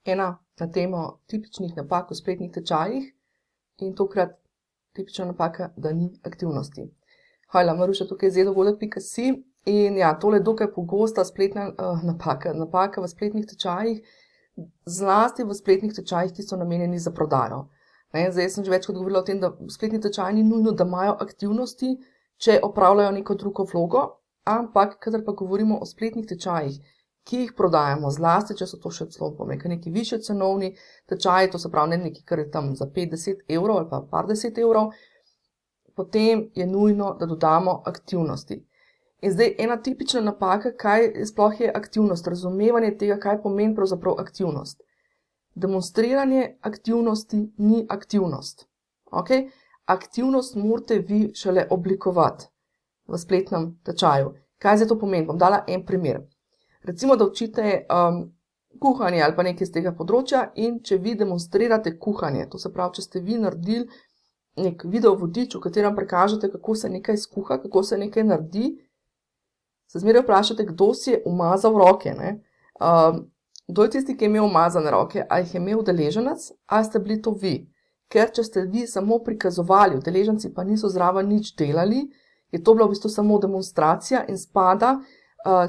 ena na temo tipičnih napak v spletnih tečajih in tokrat tipična napaka, da ni aktivnosti. Hvala, Maruša, tukaj je zedogodek.si in ja, tole je dokaj pogosta spletna napaka v spletnih tečajih, zlasti v spletnih tečajih, ki so namenjeni za prodajo. Zdaj sem že večkrat govorila o tem, da spletni tečaji ni nujno, da imajo aktivnosti, če opravljajo neko drugo vlogo, ampak kadar pa govorimo o spletnih tečajih, ki jih prodajamo, zlasti, če so to še celo neki višje cenovni tečaji, to se pravi ne neki, kar je tam za 50 evrov ali pa par 10 evrov, potem je nujno, da dodamo aktivnosti. In zdaj ena tipična napaka, kaj sploh je aktivnost, razumevanje tega, kaj pomeni pravzaprav aktivnost. Demonstriranje aktivnosti ni aktivnost. Okay? Aktivnost morate vi šele oblikovati v spletnem tečaju. Kaj zdaj to pomeni? Bom dala en primer. Recimo, da učite kuhanje ali pa nekaj z tega področja in če vi demonstrirate kuhanje, to se pravi, če ste vi naredili nek video vodič, v katerem prikažete, kako se nekaj skuha, kako se nekaj naredi, se zmeraj vprašate, kdo si je umazal roke. Kdo je tisti, ki je imel umazane roke? A jih je imel udeleženec, ali ste bili to vi? Ker če ste vi samo prikazovali, udeleženci pa niso zraven nič delali, je to bila v bistvu samo demonstracija in spada,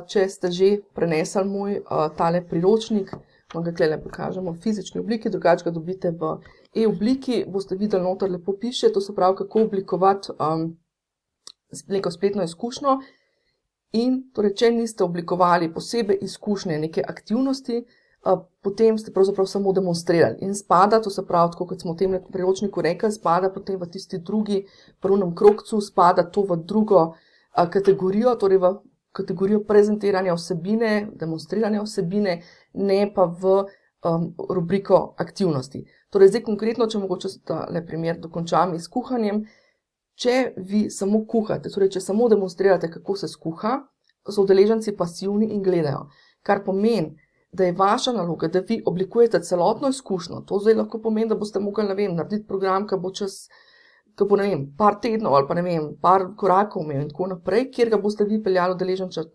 če ste že prenesli moj tale priročnik, ga tukaj pokažemo v fizični obliki, drugače ga dobite v e-obliki, boste videli noter lepo piše, to se pravi, kako oblikovati neko spletno izkušnjo. In torej, če niste oblikovali posebej izkušnje neke aktivnosti, potem ste pravzaprav samo demonstrirali. In spada, to se pravi, tako kot smo v tem priročniku rekli, spada potem v tisti drugi prvnem krogcu, spada to v drugo kategorijo, torej v kategorijo prezentiranja vsebine, demonstriranja vsebine, ne pa v rubriko aktivnosti. Torej, zdaj konkretno, če mogoče tale primer dokončam s kuhanjem, če vi samo kuhate, torej, če samo demonstrirate, kako se skuha, so udeleženci pasivni in gledajo. Kar pomeni, da je vaša naloga, da vi oblikujete celotno izkušnjo. To zdaj lahko pomeni, da boste mogli, narediti program, ki bo par tednov ali pa par korakov imel in tako naprej, kjer ga boste vi peljali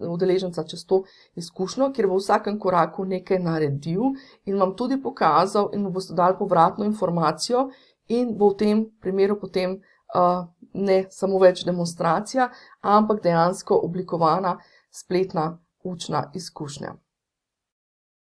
udeleženca čez to izkušnjo, kjer bo v vsakem koraku nekaj naredil in vam tudi pokazal in mu boste dali povratno informacijo in bo v tem primeru potem ne samo več demonstracija, ampak dejansko oblikovana spletna učna izkušnja.